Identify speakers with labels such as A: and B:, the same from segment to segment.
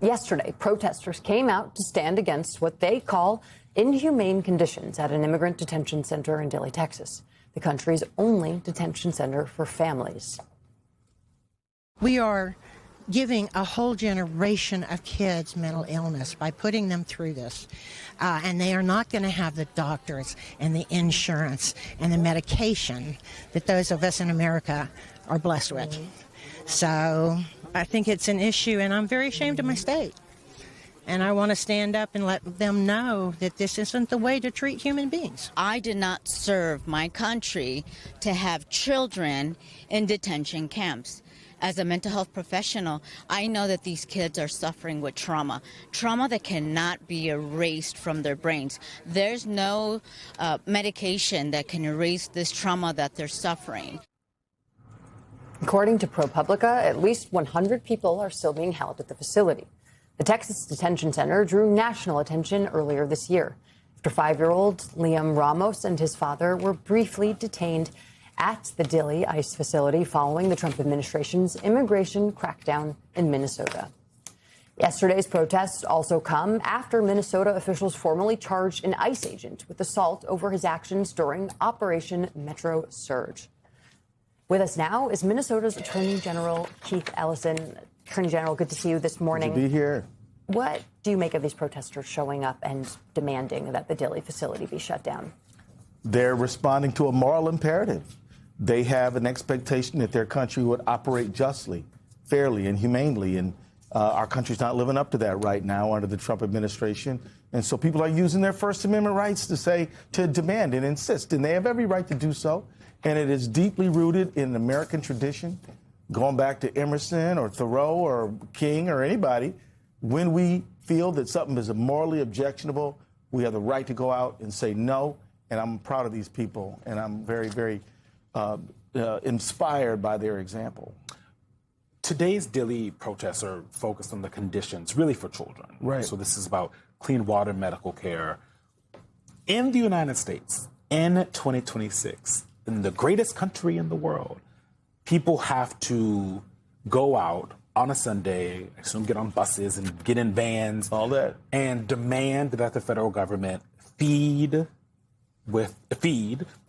A: Yesterday, protesters came out to stand against what they call inhumane conditions at an immigrant detention center in Dilley, Texas, the country's only detention center for families.
B: We are giving a whole generation of kids mental illness by putting them through this. And they are not going to have the doctors and the insurance and the medication that those of us in America are blessed with. So I think it's an issue, and I'm very ashamed of my state. And I want to stand up and let them know that this isn't the way to treat human beings.
C: I did not serve my country to have children in detention camps. As a mental health professional, I know that these kids are suffering with trauma that cannot be erased from their brains. There's no medication that can erase this trauma that they're suffering.
A: According to ProPublica, at least 100 people are still being held at the facility. The Texas Detention Center drew national attention earlier this year after 5-year-old Liam Ramos and his father were briefly detained at the Dilley ICE facility following the Trump administration's immigration crackdown in Minnesota. Yesterday's protests also come after Minnesota officials formally charged an ICE agent with assault over his actions during Operation Metro Surge. With us now is Minnesota's Attorney General Keith Ellison. Attorney General, good to see you this morning.
D: Good to be here.
A: What do you make of these protesters showing up and demanding that the Dilley facility be shut down?
D: They're responding to a moral imperative. They have an expectation that their country would operate justly, fairly, and humanely. And our country's not living up to that right now under the Trump administration. And so people are using their First Amendment rights to demand and insist. And they have every right to do so. And it is deeply rooted in American tradition, going back to Emerson or Thoreau or King or anybody. When we feel that something is morally objectionable, we have the right to go out and say no. And I'm proud of these people, and I'm very, very inspired by their example.
E: Today's Dilley protests are focused on the conditions, really, for children.
D: Right.
E: So this is about clean water, medical care. In the United States, in 2026, in the greatest country in the world, people have to go out on a Sunday, I assume get on buses and get in vans.
D: All that.
E: And demand that the federal government feed,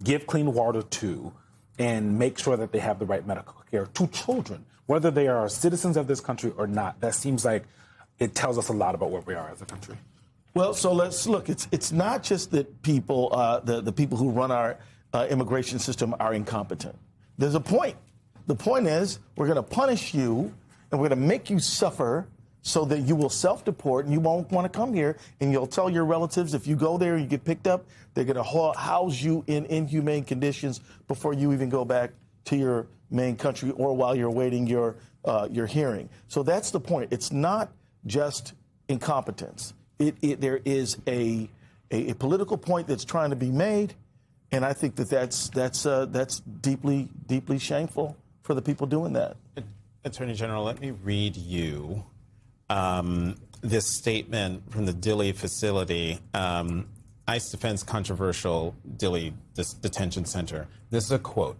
E: give clean water to, and make sure that they have the right medical care to children, whether they are citizens of this country or not. That seems like it tells us a lot about where we are as a country.
D: Well, so let's look. It's not just that people, the people who run our immigration system are incompetent. There's a point. The point is we're going to punish you and we're going to make you suffer so that you will self-deport and you won't want to come here, and you'll tell your relatives if you go there and you get picked up, they're going to house you in inhumane conditions before you even go back to your main country or while you're awaiting your hearing. So that's the point. It's not just incompetence. There is a political point that's trying to be made, and I think that's deeply, deeply shameful for the people doing that.
F: Attorney General, let me read you this statement from the Dilley facility. ICE defends controversial Dilley detention center. This is a quote.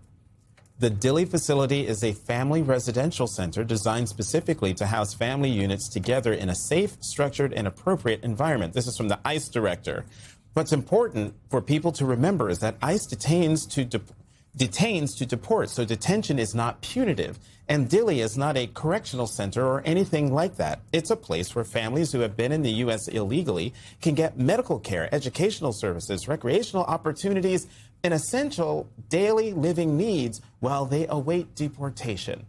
F: The Dilley facility is a family residential center designed specifically to house family units together in a safe, structured, and appropriate environment. This is from the ICE director. What's important for people to remember is that ICE detains to deport, so detention is not punitive. And Dilley is not a correctional center or anything like that. It's a place where families who have been in the U.S. illegally can get medical care, educational services, recreational opportunities, and essential daily living needs while they await deportation.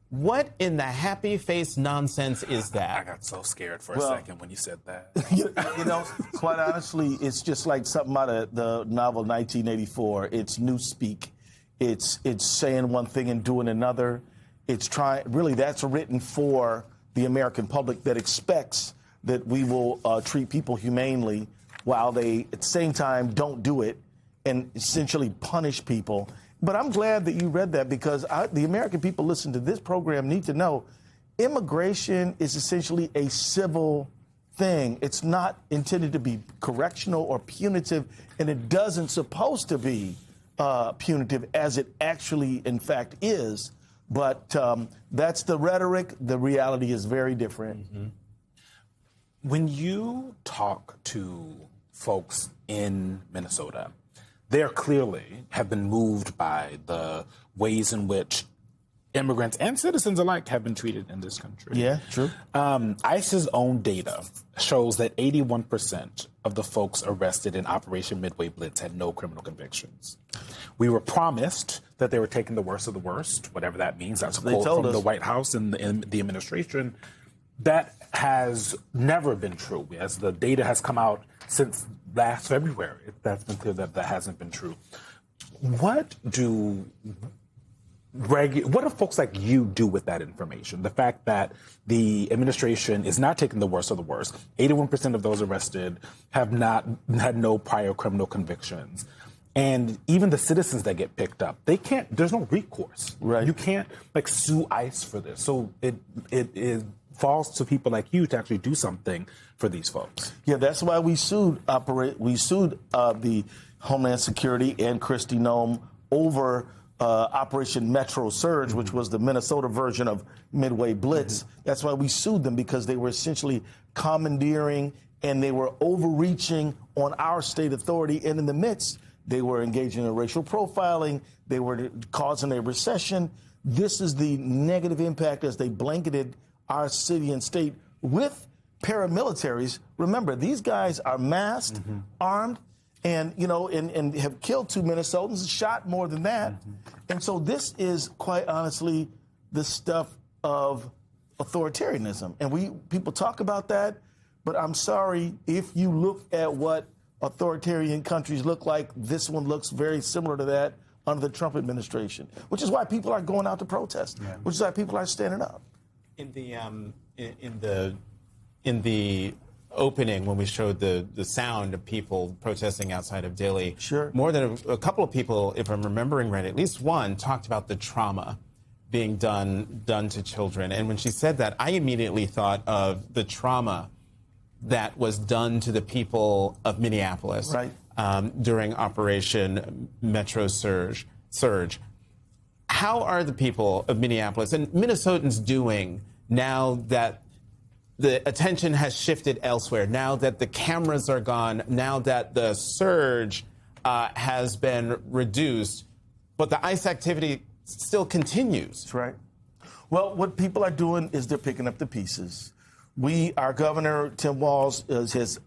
F: What in the happy face nonsense is that?
E: I got so scared for a second when you said that.
D: You know, quite honestly, it's just like something out of the novel 1984. It's newspeak. It's saying one thing and doing another. Really, that's written for the American public that expects that we will treat people humanely while they, at the same time, don't do it and essentially punish people. But I'm glad that you read that, because the American people listening to this program need to know immigration is essentially a civil thing. It's not intended to be correctional or punitive, and it doesn't supposed to be punitive as it actually, in fact, is. But that's the rhetoric. The reality is very different.
F: Mm-hmm.
E: When you talk to folks in Minnesota, they clearly have been moved by the ways in which immigrants and citizens alike have been treated in this country.
D: Yeah, true.
E: ICE's own data shows that 81% of the folks arrested in Operation Midway Blitz had no criminal convictions. We were promised that they were taking the worst of the worst, whatever that means. That's a quote from the White House and the administration. That has never been true. As the data has come out since last February, that's been clear that hasn't been true. What do folks like you do with that information? The fact that the administration is not taking the worst of the worst. 81% of those arrested have not had no prior criminal convictions. And even the citizens that get picked up, there's no recourse.
D: Right.
E: You can't sue ICE for this. So it falls to people like you to actually do something for these folks.
D: Yeah, that's why we sued the Homeland Security and Kristi Noem over Operation Metro Surge, which was the Minnesota version of Midway Blitz. That's why we sued them, because they were essentially commandeering and they were overreaching on our state authority. And in the midst, they were engaging in racial profiling. They were causing a recession. This is the negative impact as they blanketed our city and state with paramilitaries. Remember, these guys are masked, armed, and and have killed 2 Minnesotans, shot more than that. And so this is quite honestly the stuff of authoritarianism. And people talk about that, but I'm sorry, if you look at what authoritarian countries look like, this one looks very similar to that under the Trump administration, which is why people are going out to protest, which is why people are standing up.
F: In the opening, when we showed the sound of people protesting outside of Dili,
D: sure,
F: more than a couple of people, if I'm remembering right, at least one talked about the trauma being done to children. And when she said that, I immediately thought of the trauma that was done to the people of Minneapolis,
D: right,
F: during Operation Metro Surge. How are the people of Minneapolis and Minnesotans doing now that the attention has shifted elsewhere, now that the cameras are gone, now that the surge has been reduced, but the ICE activity still continues?
D: That's right. Well, what people are doing is they're picking up the pieces. Our governor, Tim Walz, has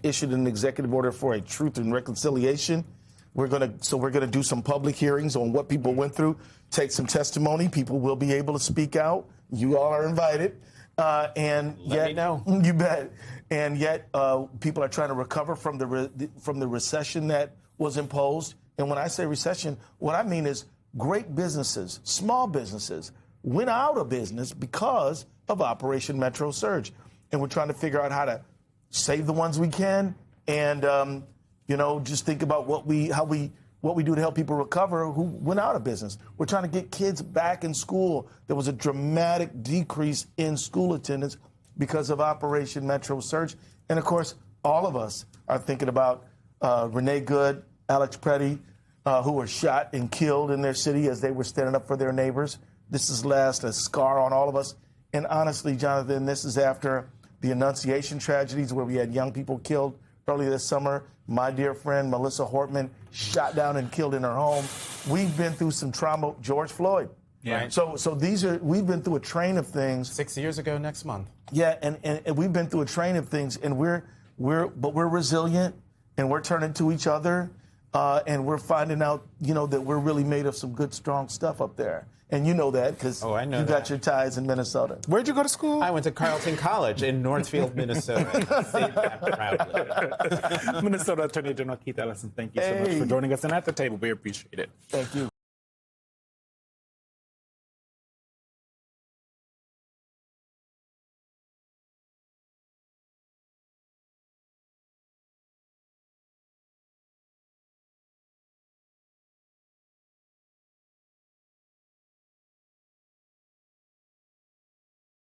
D: issued an executive order for a truth and reconciliation. We're going to do some public hearings on what people went through, take some testimony. People will be able to speak out. You all are invited. Let me know. You bet. And yet, people are trying to recover from the recession that was imposed. And when I say recession, what I mean is great businesses, small businesses, went out of business because of Operation Metro Surge. And we're trying to figure out how to save the ones we can, and just think about what we do to help people recover who went out of business. We're trying to get kids back in school. There was a dramatic decrease in school attendance because of Operation Metro Surge. And of course, all of us are thinking about Renee Good, Alex Preddy, who were shot and killed in their city as they were standing up for their neighbors. This has left a scar on all of us. And honestly, Jonathan, this is after the Annunciation tragedies where we had young people killed earlier this summer. My dear friend, Melissa Hortman, shot down and killed in her home. We've been through some trauma. George Floyd.
F: Yeah.
D: So we've been through a train of things.
F: 6 years ago next month.
D: Yeah, and we've been through a train of things, and we're resilient, and we're turning to each other, and we're finding out, that we're really made of some good, strong stuff up there. And you know that because you got your ties in Minnesota.
E: Where'd you go to school?
F: I went to Carleton College in Northfield, Minnesota. Say that proudly.
E: Minnesota Attorney General Keith Ellison, thank you so much for joining us. And at the table, we appreciate it.
D: Thank you.